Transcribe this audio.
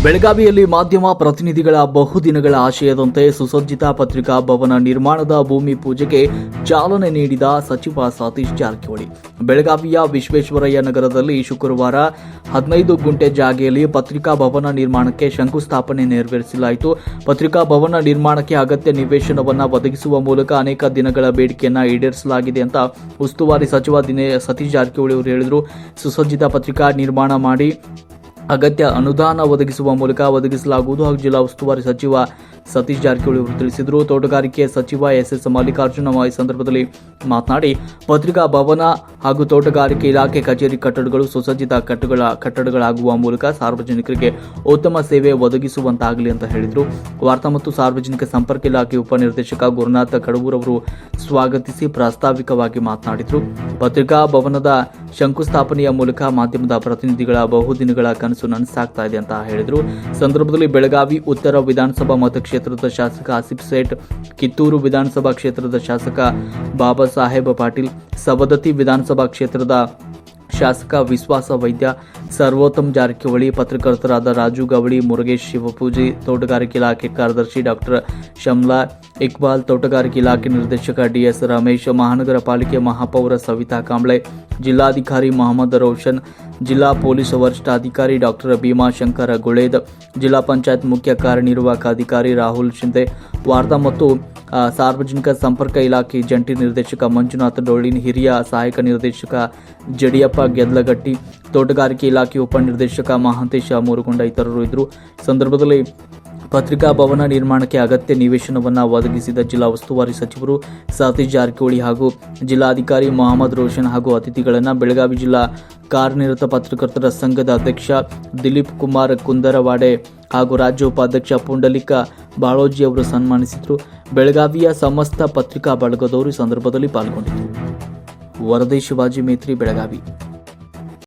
ಬೆಳಗಾವಿಯಲ್ಲಿ ಮಾಧ್ಯಮ ಪ್ರತಿನಿಧಿಗಳ ಬಹುದಿನಗಳ ಆಶಯದಂತೆ ಸುಸಜ್ಜಿತ ಪತ್ರಿಕಾ ಭವನ ನಿರ್ಮಾಣದ ಭೂಮಿ ಪೂಜೆಗೆ ಚಾಲನೆ ನೀಡಿದ ಸಚಿವ ಸತೀಶ್ ಜಾರಕಿಹೊಳಿ. ಬೆಳಗಾವಿಯ ವಿಶ್ವೇಶ್ವರಯ್ಯ ನಗರದಲ್ಲಿ ಶುಕ್ರವಾರ 15 ಗುಂಟೆ ಜಾಗೆಯಲ್ಲಿ ಪತ್ರಿಕಾ ಭವನ ನಿರ್ಮಾಣಕ್ಕೆ ಶಂಕುಸ್ಥಾಪನೆ ನೆರವೇರಿಸಲಾಯಿತು. ಪತ್ರಿಕಾ ಭವನ ನಿರ್ಮಾಣಕ್ಕೆ ಅಗತ್ಯ ನಿವೇಶನವನ್ನು ಒದಗಿಸುವ ಮೂಲಕ ಅನೇಕ ದಿನಗಳ ಬೇಡಿಕೆಯನ್ನು ಈಡೇರಿಸಲಾಗಿದೆ ಅಂತ ಉಸ್ತುವಾರಿ ಸಚಿವ ಸತೀಶ್ ಜಾರಕಿಹೊಳಿ ಅವರು ಹೇಳಿದರು. ಸುಸಜ್ಜಿತ ಪತ್ರಿಕಾ ನಿರ್ಮಾಣ ಮಾಡಿ ಅಗತ್ಯ ಅನುದಾನ ಒದಗಿಸುವ ಮೂಲಕ ಒದಗಿಸಲಾಗುವುದು ಹಾಗೂ ಜಿಲ್ಲಾ ಉಸ್ತುವಾರಿ ಸಚಿವ ಸತೀಶ್ ಜಾರಕಿಹೊಳಿ ಅವರು ತಿಳಿಸಿದರು. ತೋಟಗಾರಿಕೆ ಸಚಿವ ಎಸ್ ಮಲ್ಲಿಕಾರ್ಜುನ ಈ ಸಂದರ್ಭದಲ್ಲಿ ಮಾತನಾಡಿ, ಪತ್ರಿಕಾ ಭವನ ಹಾಗೂ ತೋಟಗಾರಿಕೆ ಇಲಾಖೆ ಕಚೇರಿ ಕಟ್ಟಡಗಳು ಸುಸಜ್ಜಿತ ಕಟ್ಟಡಗಳಾಗುವ ಮೂಲಕ ಸಾರ್ವಜನಿಕರಿಗೆ ಉತ್ತಮ ಸೇವೆ ಒದಗಿಸುವಂತಾಗಲಿ ಅಂತ ಹೇಳಿದರು. ವಾರ್ತಾ ಮತ್ತು ಸಾರ್ವಜನಿಕ ಸಂಪರ್ಕ ಇಲಾಖೆ ಉಪನಿರ್ದೇಶಕ ಗುರುನಾಥ ಕಡವೂರ್ ಅವರು ಸ್ವಾಗತಿಸಿ ಪ್ರಾಸ್ತಾವಿಕವಾಗಿ ಮಾತನಾಡಿದರು. ಪತ್ರಿಕಾ ಭವನದ ಶಂಕುಸ್ಥಾಪನೆಯ ಮೂಲಕ ಮಾಧ್ಯಮದ ಪ್ರತಿನಿಧಿಗಳ ಬಹುದಿನಗಳ ಕನಸು ನನಸಾಗ್ತಾ ಇದೆ ಅಂತ ಹೇಳಿದರು. ಸಂದರ್ಭದಲ್ಲಿ ಬೆಳಗಾವಿ ಉತ್ತರ ವಿಧಾನಸಭಾ ಮತಕ್ಷೇತ್ರದ ಶಾಸಕ ಆಸಿಫ್ ಸೇಠ್, ಕಿತ್ತೂರು ವಿಧಾನಸಭಾ ಕ್ಷೇತ್ರದ ಶಾಸಕ ಬಾಬಾ ಸಾಹೇಬ್ ಪಾಟೀಲ್, ಸವದತ್ತಿ ವಿಧಾನಸಭಾ ಕ್ಷೇತ್ರದ ಶಾಸಕ ವಿಶ್ವಾಸ ವೈದ್ಯ, ಸರ್ವೋತ್ತಮ್ ಜಾರಕಿಹೊಳಿ, ಪತ್ರಕರ್ತರಾದ ರಾಜು ಗವಳಿ, ಮುರುಗೇಶ್ ಶಿವಪೂಜಿ, ತೋಟಗಾರಿಕೆ ಇಲಾಖೆ ಕಾರ್ಯದರ್ಶಿ ಡಾಕ್ಟರ್ ಶಮ್ಲಾ ಇಕ್ಬಾಲ್, ತೋಟಗಾರಿಕೆ ಇಲಾಖೆ ನಿರ್ದೇಶಕ ಡಿಎಸ್ ರಮೇಶ್, ಮಹಾನಗರ ಪಾಲಿಕೆ ಮಹಾಪೌರ ಸವಿತಾ ಕಾಂಬ್ಳೆ, ಜಿಲ್ಲಾಧಿಕಾರಿ ಮೊಹಮ್ಮದ್ ರೋಷನ್, ಜಿಲ್ಲಾ ಪೊಲೀಸ್ ವರಿಷ್ಠಾಧಿಕಾರಿ ಡಾಕ್ಟರ್ ಭೀಮಾಶಂಕರ ಗುಳೇದ್, ಜಿಲ್ಲಾ ಪಂಚಾಯತ್ ಮುಖ್ಯ ಕಾರ್ಯನಿರ್ವಾಹಕ ಅಧಿಕಾರಿ ರಾಹುಲ್ ಶಿಂದೆ, ವಾರ್ತಾ ಮತ್ತು ಸಾರ್ವಜನಿಕ ಸಂಪರ್ಕ ಇಲಾಖೆ ಜಂಟಿ ನಿರ್ದೇಶಕ ಮಂಜುನಾಥ್ ಡೊಳ್ಳಿನ್, ಹಿರಿಯ ಸಹಾಯಕ ನಿರ್ದೇಶಕ ಜಡಿಯಪ್ಪ ಗೆದ್ಲಗಟ್ಟಿ, ತೋಟಗಾರಿಕೆ ಇಲಾಖೆ ಉಪನಿರ್ದೇಶಕ ಮಹಾಂತೇಶ ಮೂರುಗೊಂಡ ಇತರರು ಇದ್ದರು. ಸಂದರ್ಭದಲ್ಲಿ ಪತ್ರಿಕಾ ಭವನ ನಿರ್ಮಾಣಕ್ಕೆ ಅಗತ್ಯ ನಿವೇಶನವನ್ನು ಒದಗಿಸಿದ ಜಿಲ್ಲಾ ಉಸ್ತುವಾರಿ ಸಚಿವರು ಸತೀಶ್ ಜಾರಕಿಹೊಳಿ ಹಾಗೂ ಜಿಲ್ಲಾಧಿಕಾರಿ ಮೊಹಮ್ಮದ್ ರೋಷನ್ ಹಾಗೂ ಅತಿಥಿಗಳನ್ನು ಬೆಳಗಾವಿ ಜಿಲ್ಲಾ ಕಾರ್ಯನಿರತ ಪತ್ರಕರ್ತರ ಸಂಘದ ಅಧ್ಯಕ್ಷ ದಿಲೀಪ್ ಕುಮಾರ್ ಕುಂದರವಾಡೆ ಹಾಗೂ ರಾಜ್ಯ ಉಪಾಧ್ಯಕ್ಷ ಪುಂಡಲಿಕ ಬಾಳೋಜಿ ಅವರು ಸನ್ಮಾನಿಸಿದರು. ಬೆಳಗಾವಿಯ ಸಮಸ್ತ ಪತ್ರಿಕಾ ಬಳಗದವರು ಈ ಸಂದರ್ಭದಲ್ಲಿ ಪಾಲ್ಗೊಂಡಿದ್ದರು. ವರದಿ ಶಿವಾಜಿ ಮೇತ್ರಿ, ಬೆಳಗಾವಿ.